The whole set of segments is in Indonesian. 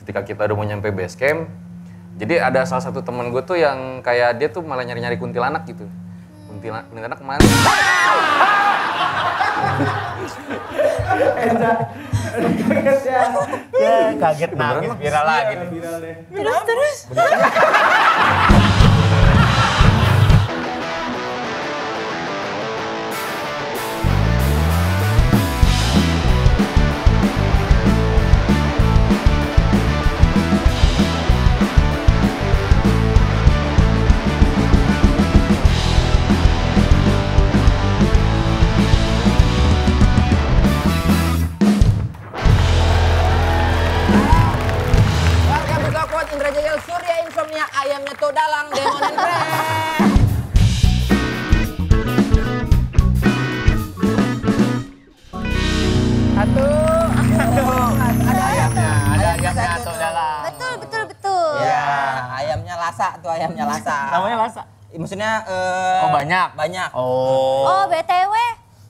Ketika kita udah mau nyampe base camp, jadi ada salah satu teman gue tuh yang kayak dia tuh malah nyari-nyari kuntilanak gitu. Kuntilanak mana? Kaget nangis, viral lagi. Terus. Indrajaya Surya Insomnia ayamnya tuh dalang Demon and Friends. Ada ayamnya tuh dalang. Betul. Ya, ayamnya Lasa tuh ayamnya Lasa. Namanya Lasa. Maksudnya Oh banyak. Banyak. Oh, BTW,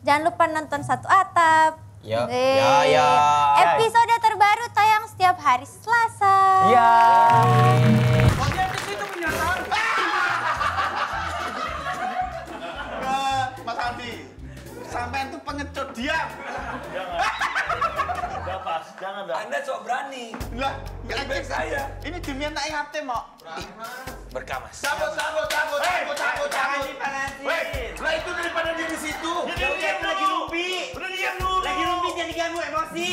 jangan lupa nonton Satu Atap. Ya. Episode terbaru tayang setiap hari Selasa. Iya. Mas Andi, sampean tuh pengecut diam. Udah pas, jangan dah. Anda sok berani. Lah, Baik saya. ini demi anak hati mau. Berkamas. Cabut. Weh, lah itu daripada dia di situ. Dia lagi rumpi. Udah diam dulu. Lagi rumpi jangan diganggu emosi.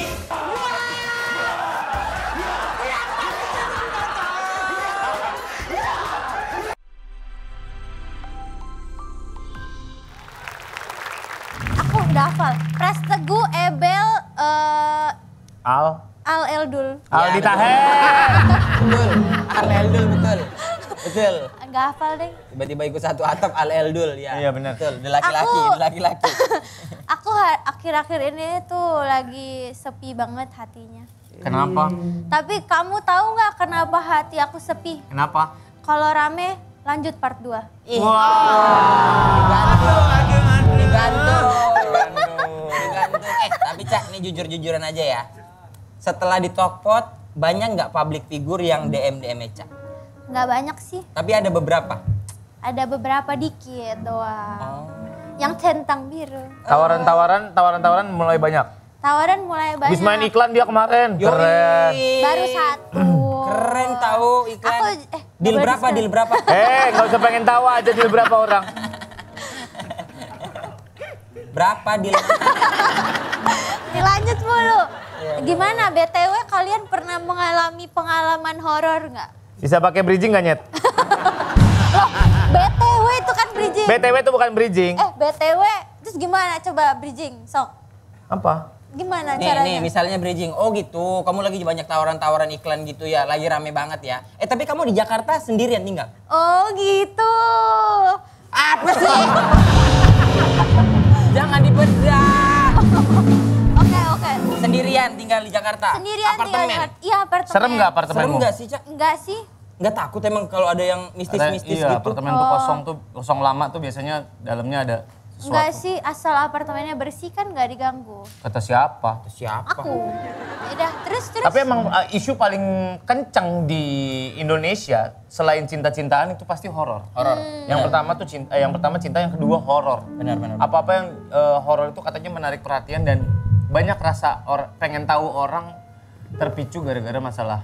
Aku udah hafal. Pras Teguh, Ebel, Al Eldul. Aldi Taher. Betul. Al Eldul betul. Enggak hafal deh. Tiba-tiba ikut Satu Atap Al Eldul ya. Iya, benar. Betul. Dia laki-laki. Aku akhir-akhir ini tuh lagi sepi banget hatinya. Kenapa? Tapi kamu tahu nggak kenapa hati aku sepi? Kenapa? Kalau rame, lanjut part 2. Digantung. Tapi Cak, ini jujur-jujuran aja ya. Setelah di Talkpot, banyak nggak public figure yang DM Cak? Nggak banyak sih, Tapi ada beberapa. ada beberapa dikit doang. Yang centang biru. Tawaran mulai banyak. Tawaran mulai banyak. Habis main iklan dia kemarin. Yoi. Keren. Baru 1. Keren tahu iklan. Aku, Deal baru berapa? sekali. Deal berapa? Nggak usah pengen tahu aja dia berapa orang. Berapa deal? Dilanjut mulu. Gimana BTW kalian pernah mengalami pengalaman horor nggak? Bisa pakai bridging nggak Nyet? BTW itu kan bridging. BTW itu bukan bridging. BTW terus gimana coba bridging sok? Apa? Gimana Nih, caranya? misalnya bridging. Oh gitu, kamu lagi banyak tawaran-tawaran iklan gitu ya, lagi rame banget ya. Tapi kamu di Jakarta sendirian tinggal? Oh gitu. Apa sih? Jangan dibedah. Oke. Sendirian tinggal di Jakarta? Sendirian Apartemen? tinggal. Iya apartemen. Serem nggak apartemenmu? Serem nggak sih, Cak? Enggak sih. Nggak takut emang kalau ada yang mistis-mistis Iya, gitu? apartemen tuh kosong lama tuh biasanya dalamnya ada sesuatu. Enggak sih, asal apartemennya bersih kan nggak diganggu. Kata siapa? Siapa? Aku. Udah, terus. Tapi emang isu paling kencang di Indonesia selain cinta-cintaan itu pasti horor. Horor. Yang pertama tuh cinta, yang kedua horor. Benar. Apa-apa yang horor itu katanya menarik perhatian dan banyak rasa pengen tahu orang terpicu gara-gara masalah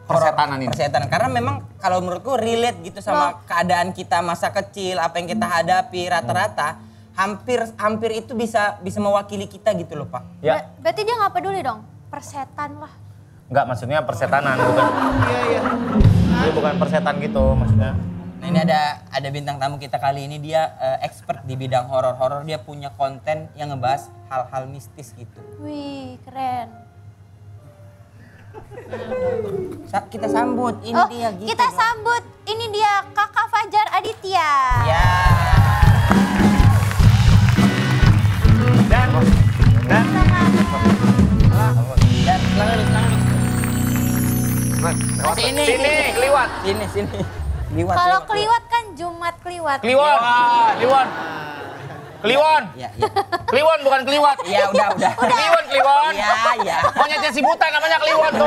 persetanan ini. Persetanan. Karena memang kalau menurutku relate gitu sama keadaan kita masa kecil, apa yang kita hadapi rata-rata hampir itu bisa mewakili kita gitu loh, Pak. Ya, Berarti dia nggak peduli dong. Persetan lah. enggak maksudnya persetanan bukan. Dia bukan persetan gitu maksudnya. Nah, ini ada bintang tamu kita kali ini, dia expert di bidang horor. Dia punya konten yang ngebahas hal-hal mistis gitu. Wih, keren. Kita sambut, ini dia gitu. Kita sambut, ini dia Kakak Fajar Aditya. Ya. Dan Sini, keliwat. Sini. Liwat. Kalau keliwat kan Jumat keliwat. Kliwon. Ya. Kliwon bukan keliwat. Ya udah. Kliwon. Ya. Monyetnya si buta namanya Kliwon tuh.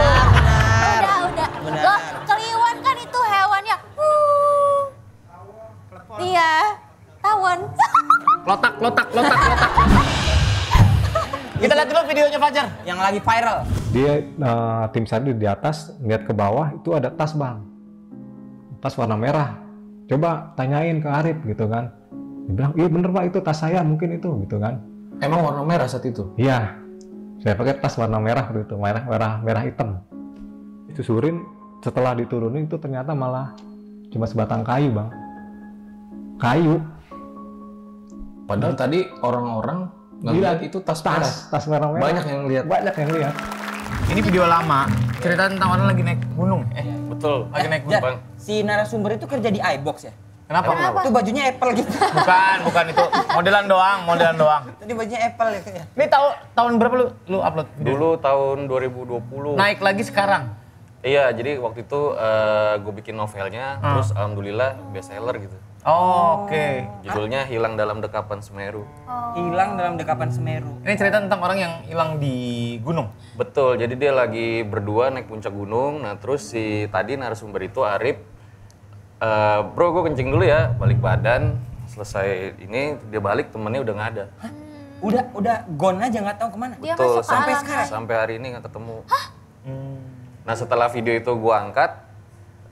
videonya Fajar? Yang lagi viral. Dia tim saya di atas ngeliat ke bawah itu ada tas bang, tas warna merah. Coba tanyain ke Arif gitu kan. Dia bilang iya bener pak itu tas saya mungkin itu gitu kan. Emang warna merah saat itu? Iya, saya pakai tas warna merah gitu, merah hitam. Disusurin, setelah diturunin itu ternyata malah cuma sebatang kayu bang. Kayu. Padahal tadi orang-orang ngeliat itu tas merah. Tas warna merah. Banyak yang lihat. Banyak yang lihat. Ini video lama, cerita tentang orang lagi naik gunung. Betul. Lagi naik Jar, gunung. si narasumber itu kerja di iBox ya? Kenapa? Itu bajunya Apple gitu. Bukan itu. Modelan doang. Tadi bajunya Apple ya kayak. Ini tahun berapa lu upload video? Dulu tahun 2020. Naik lagi sekarang. Iya, jadi waktu itu gue bikin novelnya, terus alhamdulillah bestseller gitu. Oke. Judulnya Hilang dalam Dekapan Semeru. Hilang dalam dekapan Semeru. Ini cerita tentang orang yang hilang di gunung. Betul, jadi dia lagi berdua naik puncak gunung, nah terus si tadi narasumber itu Arif, bro gue kencing dulu ya, balik badan, selesai ini dia balik temennya udah nggak ada. Udah gone aja nggak tahu kemana. Dia Betul, masuk ke sampai alam sekarang. Sampai hari ini nggak ketemu. Nah setelah video itu gue angkat,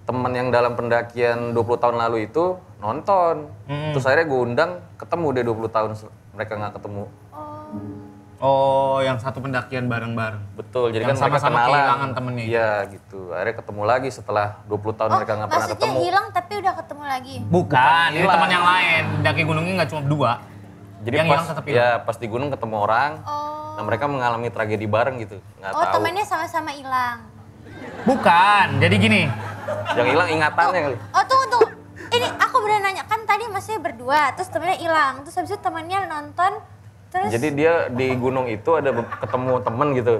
temen yang dalam pendakian 20 tahun lalu itu nonton. Terus akhirnya gue undang, ketemu dia 20 tahun mereka nggak ketemu. Oh, yang satu pendakian bareng-bareng. Betul, jadi Yang kan mereka sama-sama kenalan. kehilangan temennya. Iya gitu, akhirnya ketemu lagi setelah 20 tahun mereka nggak pernah maksudnya ketemu. hilang tapi udah ketemu lagi. Bukan, ini hilang. teman yang lain. Daki gunungnya nggak cuma 2. Jadi yang pas, hilang tetap hilang. ya pas di gunung ketemu orang, nah mereka mengalami tragedi bareng gitu, nggak Oh, tahu. temannya sama-sama hilang. Bukan, jadi gini. Yang hilang ingatannya kali. Oh, tunggu. Ini aku bener nanya, kan tadi maksudnya berdua, terus temennya hilang. Terus habis itu temannya nonton, terus... Jadi dia di gunung itu ada ketemu temen gitu,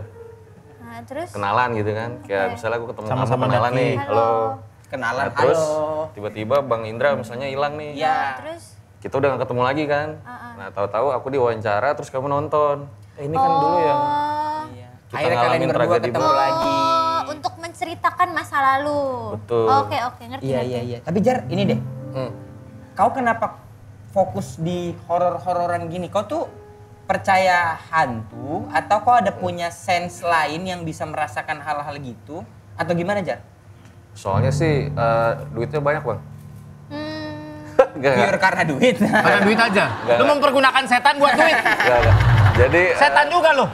Nah, terus... kenalan gitu kan. Kayak misalnya aku ketemu Sama-sama kamu kenalan daki. nih, halo. Kenalan, Nah, terus halo. tiba-tiba Bang Indra misalnya hilang nih. Iya. Terus... Kita udah gak ketemu lagi kan. Nah tahu-tahu aku diwawancara terus kamu nonton. Ini kan dulu yang Iya. kita Akhirnya kalian ngalamin berdua tragedi ketemu bareng. lagi. untuk menceritakan masa lalu. Betul. Oke, ngerti. Iya. Tapi Jar, ini deh. Kau kenapa fokus di horor-hororan gini? Kau tuh percaya hantu atau kau ada punya sense lain yang bisa merasakan hal-hal gitu? Atau gimana, Jar? Soalnya sih duitnya banyak bang. Gak. Pure karena duit. Karena duit aja. Nggak. Lu mempergunakan setan buat duit. Gak. Jadi Setan juga lu.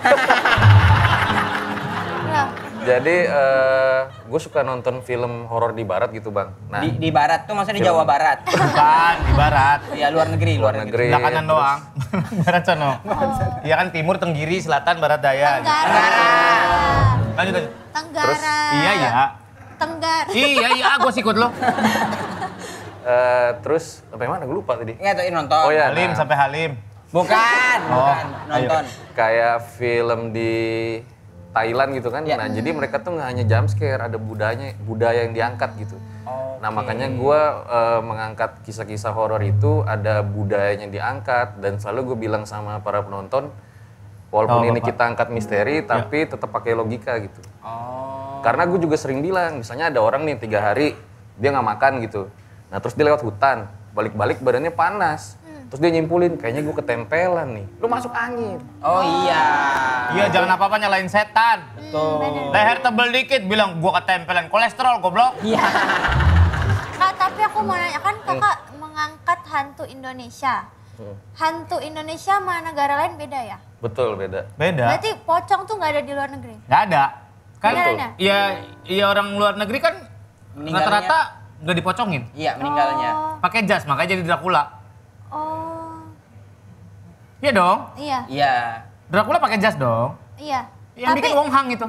jadi gue suka nonton film horor di barat gitu bang. Nah Di barat tuh maksudnya di Jawa Barat. Bukan, di barat. Iya, luar negeri. Sebelah kanan terus doang. Barat sono. Iya kan timur, tenggiri, selatan, barat, daya. Tenggara. Lanjut. Tenggara. Iya ya. Tenggara. Iya, gue ikut lo. terus sampai mana gue lupa tadi. Nggak tuh nonton. Oh ya, Halim sampai Halim. Bukan. Nonton. kayak film di Thailand gitu kan. Ya. Nah, jadi mereka tuh nggak hanya jump scare, ada budaya yang diangkat gitu. Nah, makanya gue mengangkat kisah-kisah horor itu ada budayanya diangkat dan selalu gue bilang sama para penonton walaupun ini kita angkat misteri tapi tetap pakai logika gitu. Karena gue juga sering bilang, misalnya ada orang nih 3 hari dia nggak makan gitu. Nah, terus dia lewat hutan, balik-balik badannya panas. Terus dia nyimpulin, kayaknya gue ketempelan nih. Lu masuk angin. Oh iya. Iya, jangan apa-apa nyalain setan. Betul. Leher tebel dikit bilang gua ketempelan kolesterol goblok. Iya. Kak, tapi aku mau nanya, kan kakak mengangkat hantu Indonesia. Hantu Indonesia sama negara lain beda ya? Betul, beda. Beda. Berarti pocong tuh nggak ada di luar negeri? Nggak ada. Kan Beneran ya? iya orang luar negeri kan Meninggalnya- rata-rata nggak dipocongin. Iya, meninggalnya. Pakai jas, makanya jadi Dracula. Oh, Iya dong. iya, Iya. Dracula pakai jas dong. iya. Yang bikin Wong Hang itu.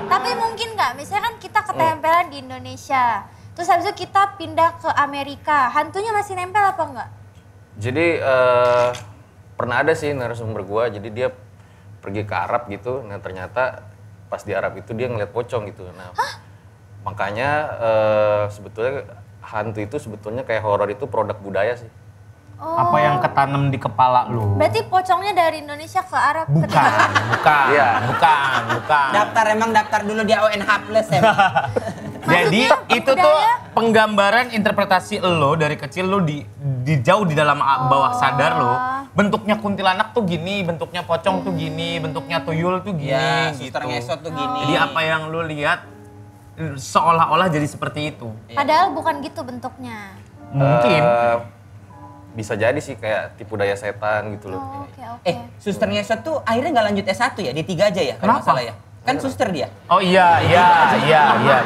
Tapi mungkin nggak, misalnya kan kita ketempelan di Indonesia, terus habis itu kita pindah ke Amerika, hantunya masih nempel apa enggak? Jadi pernah ada sih narasumber gua, jadi dia pergi ke Arab gitu. Nah, ternyata pas di Arab itu dia ngeliat pocong gitu. Nah, makanya sebetulnya hantu itu sebetulnya kayak horor itu produk budaya sih. Apa yang ketanam di kepala lu? Berarti pocongnya dari Indonesia ke Arab? ke Bukan. Iya. Bukan. Daftar dulu di ONH Plus ya. Jadi Maksudnya itu tuh budaya? penggambaran interpretasi lo dari kecil lo jauh di dalam bawah sadar lo, bentuknya kuntilanak tuh gini, bentuknya pocong tuh gini, bentuknya tuyul tuh gini, Ya, gitu. suster ngesot tuh gini. Jadi apa yang lo lihat seolah-olah jadi seperti itu. Padahal bukan gitu bentuknya. Mungkin. Bisa jadi sih kayak tipu daya setan gitu loh. Oh, oke. Suster ngesot tuh akhirnya nggak lanjut S1 ya? D3 aja ya? Kalau nggak Kenapa? salah ya? Kan suster dia. Oh iya. Iya benar.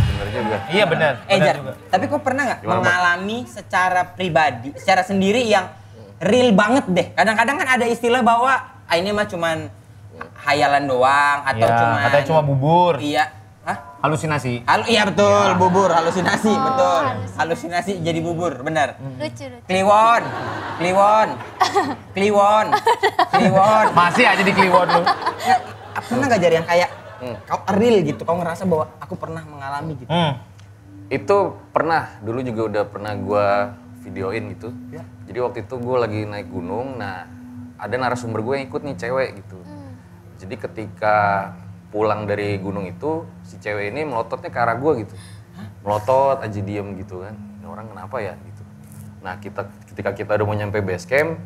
Bener juga. Iya benar. Jar, juga. tapi kok pernah nggak Gimana, Bang? mengalami secara pribadi, secara sendiri yang real banget deh? Kadang-kadang kan ada istilah bahwa ini mah cuman hayalan doang atau Iya, cuman katanya cuma bubur. Iya. Hah? Halusinasi. Iya betul, bubur, halusinasi, Oh, betul. halusinasi. Halusinasi jadi bubur, benar. Lucu. Kliwon. Masih aja di Kliwon lu. Nggak, pernah nggak Jar yang kayak kau real gitu, kau ngerasa bahwa aku pernah mengalami gitu? Itu pernah, dulu juga udah pernah gua videoin gitu. Jadi waktu itu gue lagi naik gunung, nah ada narasumber gue yang ikut nih, cewek gitu. Jadi ketika pulang dari gunung itu, si cewek ini melototnya ke arah gue gitu. Melotot aja diem gitu kan, ini orang kenapa ya gitu. Nah ketika kita udah mau nyampe base camp,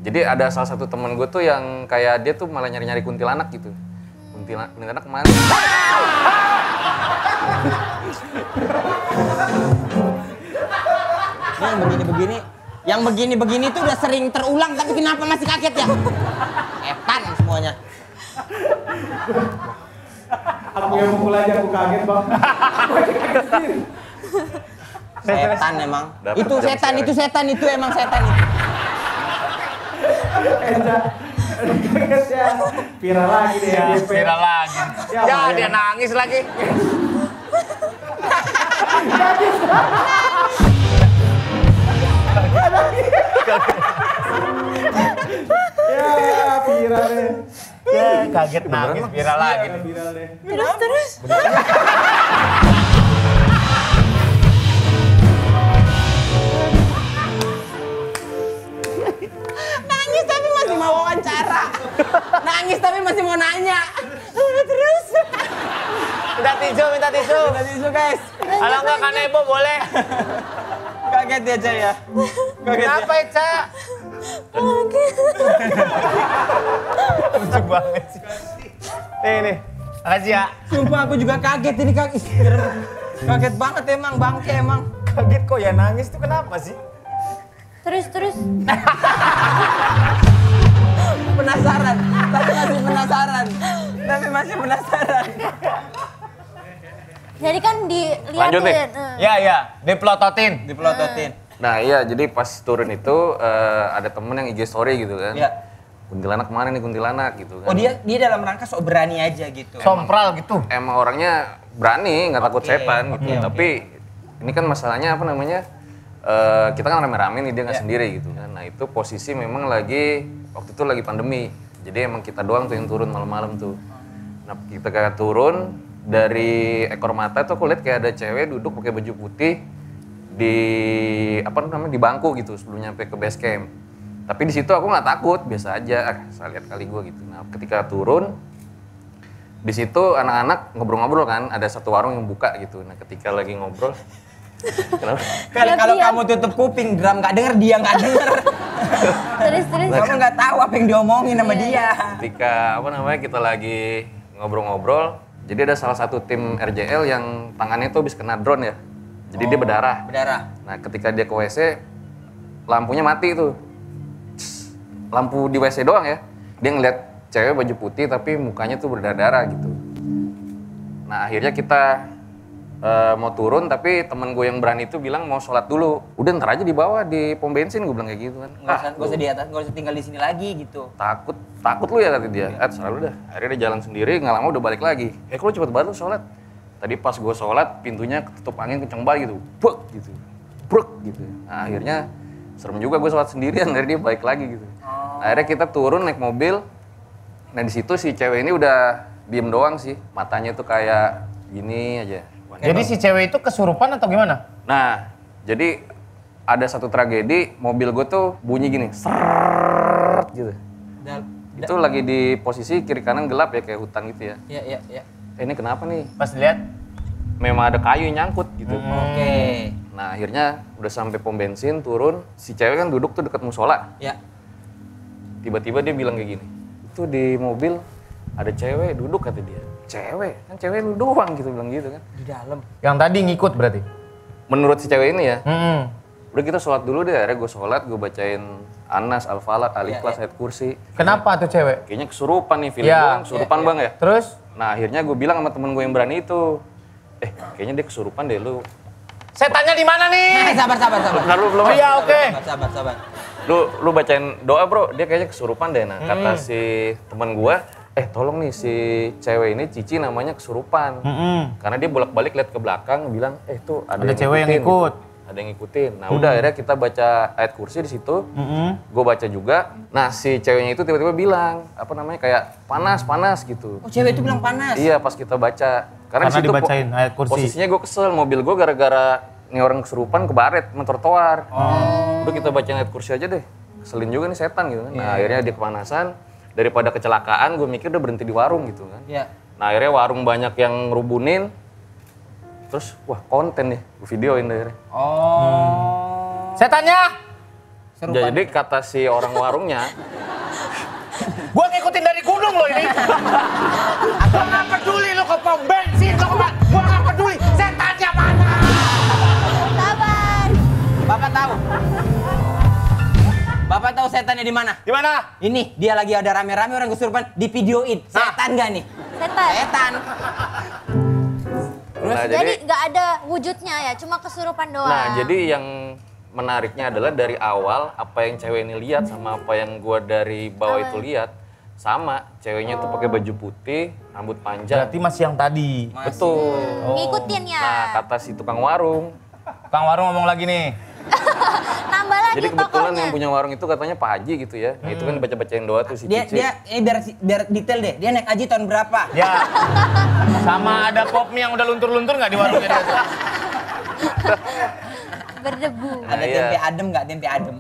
jadi ada salah satu temen gue tuh yang kayak dia tuh malah nyari-nyari kuntilanak gitu. Kuntilanak kemana? Ini yang begini-begini tuh udah sering terulang, tapi kenapa masih kaget ya? Etan semuanya. Aku yang mukul aja aku kaget, Bang. Setan emang. Dapet Itu jam setan, scare. itu setan, itu emang setan itu. Kaget ya. Viral lagi deh ya. Viral lagi. Ya dia nangis lagi. Ya, viral deh. Ya kaget nangis viral lagi. Viral deh. Terus. Nangis tapi masih mau wawancara. Nangis tapi masih mau nanya. Terus. Minta tisu. Tisu guys. Kalau enggak kanebo boleh. Kaget dia aja ya. Kaget Kenapa ya. Eca? Lucu banget sih. Nih. Makasih ya. Sumpah aku juga kaget ini kaget. Kaget banget emang, bangke emang. Kaget kok ya nangis tuh kenapa sih? Terus. Penasaran, tapi masih penasaran. Jadi kan Lanjut nih. dilihatin. Ya, dipelototin. Dipelototin. Nah iya, jadi pas turun itu ada temen yang IG story gitu kan. Iya. Kuntilanak kemana nih kuntilanak gitu kan. Oh dia dalam rangka sok berani aja gitu. Sompral gitu. Emang orangnya berani, nggak takut setan gitu. Tapi ini kan masalahnya apa namanya, kita kan rame-rame nih, dia nggak sendiri gitu kan. Nah itu posisi memang lagi, waktu itu lagi pandemi. Jadi emang kita doang tuh yang turun malam-malam tuh. Nah kita kayak turun, dari ekor mata tuh aku lihat kayak ada cewek duduk pakai baju putih di di bangku gitu sebelum nyampe ke base camp. Tapi di situ aku nggak takut, biasa aja, saya lihat kali gue gitu. Nah ketika turun, di situ anak-anak ngobrol-ngobrol kan, ada satu warung yang buka gitu. Nah ketika lagi ngobrol, kenapa? Kalau kamu tutup kuping, drum nggak denger, dia nggak denger. Terus. Kamu nggak tahu apa yang diomongin sama dia. Ketika kita lagi ngobrol-ngobrol, jadi ada salah satu tim RJL yang tangannya tuh habis kena drone ya. Jadi dia berdarah. Nah ketika dia ke WC, lampunya mati tuh. Lampu di WC doang ya. Dia ngeliat cewek baju putih tapi mukanya tuh berdarah gitu. Nah akhirnya kita mau turun, tapi temen gue yang berani itu bilang mau sholat dulu. Udah ntar aja di bawah di pom bensin, gue bilang kayak gitu kan. Nggak usah di atas, nggak usah tinggal di sini lagi gitu. Takut lu ya kata dia. Selalu dah. Akhirnya dia jalan sendiri, nggak lama udah balik lagi. Kok lu cepet banget lu sholat? Tadi pas gue sholat, pintunya ketutup angin kenceng banget gitu. Bruk gitu. Bruk gitu. Nah akhirnya serem juga gue sholat sendirian, akhirnya dia balik lagi gitu. Nah, akhirnya kita turun naik mobil. Nah di situ si cewek ini udah diem doang sih. Matanya tuh kayak gini aja. Jadi si cewek itu kesurupan atau gimana? Nah, jadi ada satu tragedi, mobil gue tuh bunyi gini, seret gitu. Itu lagi di posisi kiri kanan gelap ya, kayak hutan gitu ya. Iya. Ini kenapa nih? Pas lihat Memang ada kayu yang nyangkut gitu. Oke. Nah akhirnya udah sampai pom bensin, turun, si cewek kan duduk tuh dekat musola. Ya. Tiba-tiba dia bilang kayak gini, itu di mobil ada cewek duduk kata dia. Cewek? Kan cewek lu doang gitu, bilang gitu kan. Di dalam. Yang tadi ngikut berarti? Menurut si cewek ini ya, Mm-mm. udah kita sholat dulu deh, akhirnya gue sholat, gue bacain Anas, Al-Falaq, Al-Ikhlas, Ayat Kursi. Kenapa tuh cewek? Kayaknya kesurupan nih, feeling Ya. gue kesurupan bang ya. Terus? Nah akhirnya gue bilang sama temen gue yang berani itu, kayaknya dia kesurupan deh lu. Setannya di mana nih? Sabar. Bentar lu belum. Oh iya, oke. Sabar. Lu bacain doa bro, dia kayaknya kesurupan deh. Nah kata si temen gue, tolong nih si cewek ini Cici namanya kesurupan. Karena dia bolak-balik lihat ke belakang bilang, tuh ada cewek yang ngikutin, ikut. gitu. Ada yang ngikutin. Nah udah akhirnya kita baca ayat kursi di situ. Gue baca juga. Nah si ceweknya itu tiba-tiba bilang, kayak panas gitu. Oh cewek itu bilang panas? Iya pas kita baca. Karena di situ dibacain ayat kursi. posisinya gue kesel, mobil gue gara-gara nih orang kesurupan kebaret sama trotoar. Udah kita baca ayat kursi aja deh. Keselin juga nih setan gitu kan. Nah akhirnya dia kepanasan. Daripada kecelakaan gue mikir udah berhenti di warung gitu kan. Iya. Nah akhirnya warung banyak yang ngerubunin. Terus wah konten nih, gue videoin deh akhirnya. Oh. Setannya! Jadi kata si orang warungnya, Gua ngikutin dari gunung loh ini. Gua nggak peduli lo ke pom bensin, lo ke mana. Gua nggak peduli. Setannya mana? Sabar. Bapak tahu setannya di mana? Di mana? Ini dia lagi ada rame-rame orang kesurupan di videoin. Setan nggak nih? Setan. nah, Jadi nggak ada wujudnya ya, cuma kesurupan doang. Nah, jadi yang menariknya adalah dari awal apa yang cewek ini lihat sama apa yang gua dari bawah itu lihat sama. Ceweknya tuh pakai baju putih, rambut panjang. Berarti masih yang tadi. Betul. Ngikutin ya. Nah, kata si tukang warung. Kang Warung ngomong lagi nih. Nambah lagi Jadi kebetulan tokohnya. yang punya warung itu katanya Pak Haji gitu ya. Itu kan baca-bacain doa tuh si Dia Cici. ini biar detail deh. Dia naik haji tahun berapa? Ya. Sama ada pop mie yang udah luntur-luntur nggak di warungnya dia tuh? Berdebu. Ada iya. tempe adem nggak? Tempe adem.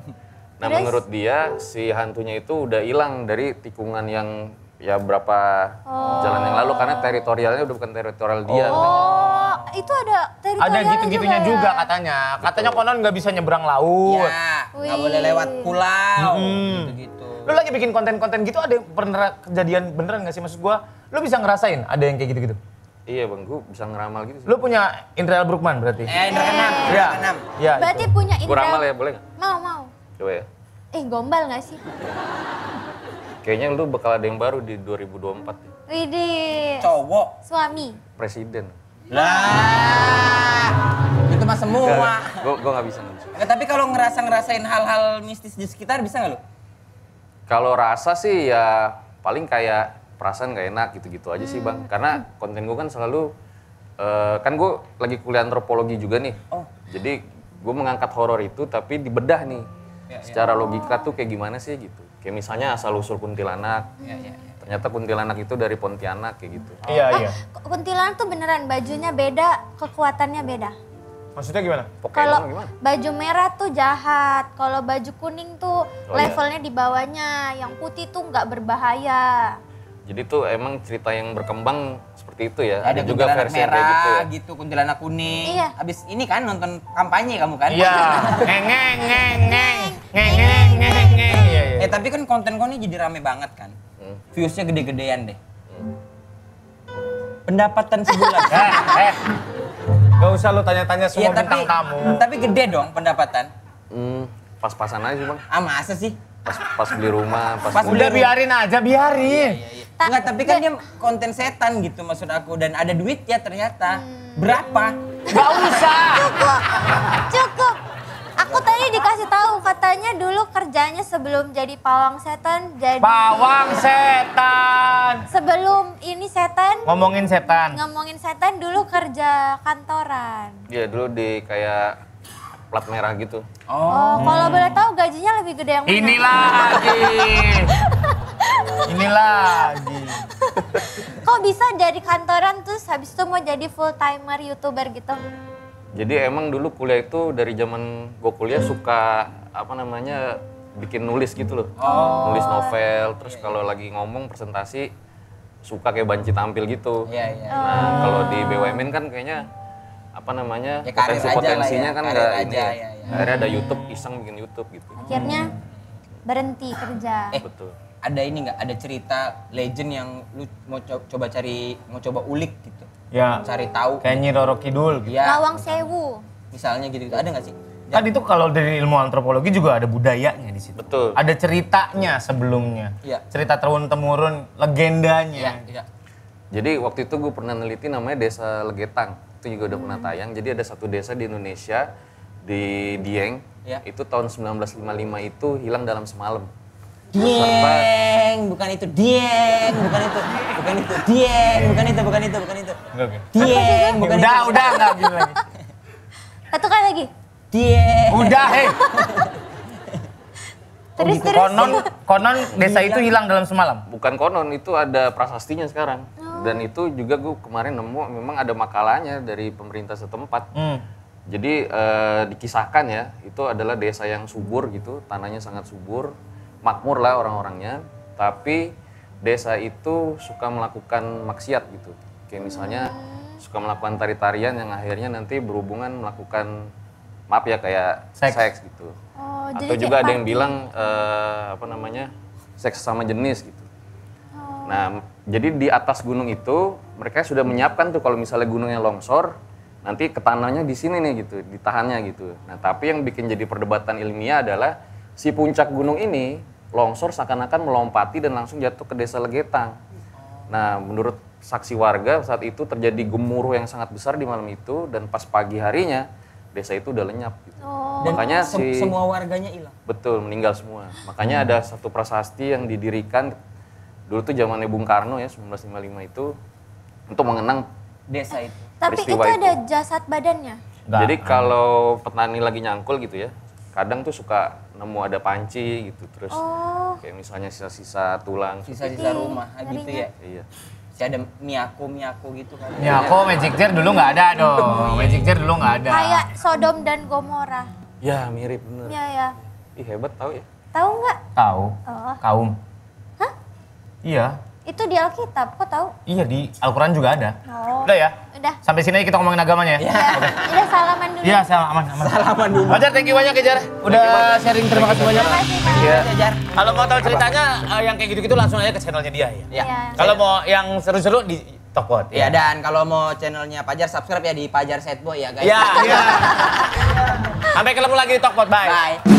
Nah, Terus? menurut dia si hantunya itu udah hilang dari tikungan yang ya berapa jalan yang lalu karena teritorialnya udah bukan teritorial dia. Oh, itu ada teritorialnya Ada gitu-gitunya juga ya? katanya. Katanya konon nggak bisa nyebrang laut. Ya, nggak Wih. boleh lewat pulau. Gitu-gitu. Lu lagi bikin konten-konten gitu ada yang pernah kejadian beneran nggak sih? Maksud gua, lu bisa ngerasain ada yang kayak gitu-gitu? Iya bang, gue bisa ngeramal gitu sih. Lu punya Indra Brukman berarti? Indra keenam. Iya. Keenam. Iya. Berarti itu. punya Gue indra. ramal ya, boleh nggak? Mau. Coba ya. Gombal nggak sih? Kayaknya lu bakal ada yang baru di 2024 ya. Widih. Cowok. Suami. Presiden. Lah. Itu mah semua. Gue nggak bisa. Nggak, tapi kalau ngerasain hal-hal mistis di sekitar bisa nggak lu? Kalau rasa sih ya paling kayak perasaan nggak enak gitu-gitu aja sih bang. Karena konten gue kan selalu, kan gue lagi kuliah antropologi juga nih. Oh. Jadi gue mengangkat horor itu tapi dibedah nih. Secara logika tuh kayak gimana sih gitu. Kayak misalnya asal-usul kuntilanak. Ternyata kuntilanak itu dari Pontianak kayak gitu. Iya. Kuntilanak tuh beneran bajunya beda, kekuatannya beda. Maksudnya gimana? Kalau Pokemon gimana? baju merah tuh jahat, kalau baju kuning tuh Oh, iya. levelnya di bawahnya, yang putih tuh nggak berbahaya. Jadi tuh emang cerita yang berkembang seperti itu ya. Ada juga kuntilanak versi yang merah kayak gitu ya. gitu, kuntilanak kuning. Iya. Abis ini kan nonton kampanye kamu kan? Iya. Ngeng. Iya. Tapi kan konten-kontennya jadi rame banget kan. Viewsnya gede-gedean deh. Pendapatan sebulan. Gak usah lu tanya-tanya semua Iya, bintang tamu. tapi gede dong pendapatan. Pas-pasan aja sih bang. Ah masa sih? Pas beli rumah, Pas pas Udah biarin aja, biarin. Enggak, tapi kan dia konten setan gitu maksud aku. Dan ada duit ya ternyata. Berapa? Gak usah. Cukup. Aku tadi dikasih tahu katanya dulu kerjanya sebelum jadi pawang setan, jadi Pawang setan. sebelum ini setan Ngomongin setan. ngomongin setan dulu kerja kantoran. Iya dulu di kayak plat merah gitu. Oh, kalau boleh tahu gajinya lebih gede yang mana? Ini lagi. Kok bisa jadi kantoran terus habis itu mau jadi full timer YouTuber gitu? Jadi emang dulu kuliah itu dari zaman gue kuliah suka bikin nulis gitu loh. Nulis novel, terus kalau lagi ngomong presentasi suka kayak banci tampil gitu. Iya. Nah kalau di BUMN kan kayaknya apa namanya Ya, karir aja lah potensinya ya, kan karir nggak aja, ini. ya. Akhirnya ada YouTube, iseng bikin YouTube gitu. Akhirnya berhenti kerja. Betul. Ada ini nggak? Ada cerita legend yang lu mau coba ulik gitu? Ya, Cari tahu. kayak Nyi Roro Kidul gitu. Ya, Lawang Sewu. misalnya gitu, ada nggak sih? Kan itu kalau dari ilmu antropologi juga ada budayanya di situ. Betul. Ada ceritanya sebelumnya. Iya. Cerita turun-temurun, legendanya. Iya. Jadi waktu itu gue pernah neliti namanya Desa Legetang. Itu juga udah pernah tayang. Jadi ada satu desa di Indonesia, di Dieng. Ya. Itu tahun 1955 itu hilang dalam semalam. Dieng, bukan itu. Dieng, bukan itu. Bukan itu. Dieng, bukan itu. Enggak, oke. Dieng, bukan itu. Udah, enggak gini lagi. Satu kali lagi. Dieng. Udah, hei. Terus terus. Konon desa itu hilang dalam semalam. Bukan konon, itu ada prasastinya sekarang. Dan itu juga gue kemarin nemu memang ada makalahnya dari pemerintah setempat. Jadi dikisahkan ya, itu adalah desa yang subur gitu, tanahnya sangat subur, makmur lah orang-orangnya. Tapi desa itu suka melakukan maksiat gitu. Kayak misalnya suka melakukan tari-tarian yang akhirnya nanti berhubungan melakukan, maaf ya, kayak seks gitu. Oh, Atau jadi juga kayak ada yang party. bilang seks sama jenis gitu. Nah, jadi di atas gunung itu mereka sudah menyiapkan tuh kalau misalnya gunungnya longsor, nanti ke tanahnya di sini nih gitu, ditahannya gitu. Nah, tapi yang bikin jadi perdebatan ilmiah adalah si puncak gunung ini longsor seakan-akan melompati dan langsung jatuh ke desa Legetang. Nah, menurut saksi warga saat itu terjadi gemuruh yang sangat besar di malam itu dan pas pagi harinya desa itu udah lenyap gitu. Dan Makanya semua warganya hilang. betul, meninggal semua. Makanya ada satu prasasti yang didirikan dulu tuh zamannya Bung Karno ya, 1955 itu untuk mengenang. Desa itu. Tapi itu peristiwa ada itu. jasad badannya. Jadi kalau petani lagi nyangkul gitu ya, kadang tuh suka nemu ada panci gitu, terus kayak misalnya sisa-sisa tulang. Sisa-sisa rumah gitu ya. Iya. Si ada miyako gitu kan. Ya, kok Magic Jar dulu nggak ada dong. Magic Jar dulu nggak ada. Kayak Sodom dan Gomora. Ya mirip bener. Iya ya. Ih hebat tahu ya. Tahu nggak? Tahu. Oh. Kaum. Hah? Iya. Itu di Alkitab, kok tahu? Iya, di Al-Quran juga ada. Oh. Udah ya? Udah. Sampai sini aja kita ngomongin agamanya ya? Udah salaman dulu. Iya, aman. Salaman dulu. Fajar, thank you banyak ya Jar. Udah sharing, terima kasih banyak. Terima kasih, Kak. Iya. Kalau mau tahu ceritanya yang kayak gitu-gitu langsung aja ke channelnya dia ya. Ya. Iya. Kalau mau yang seru-seru di Tokpot. Ya, dan kalau mau channelnya Pajar subscribe ya di Pajar Sad Boy ya guys. Iya. Sampai ketemu lagi di Tokpot, bye. Bye.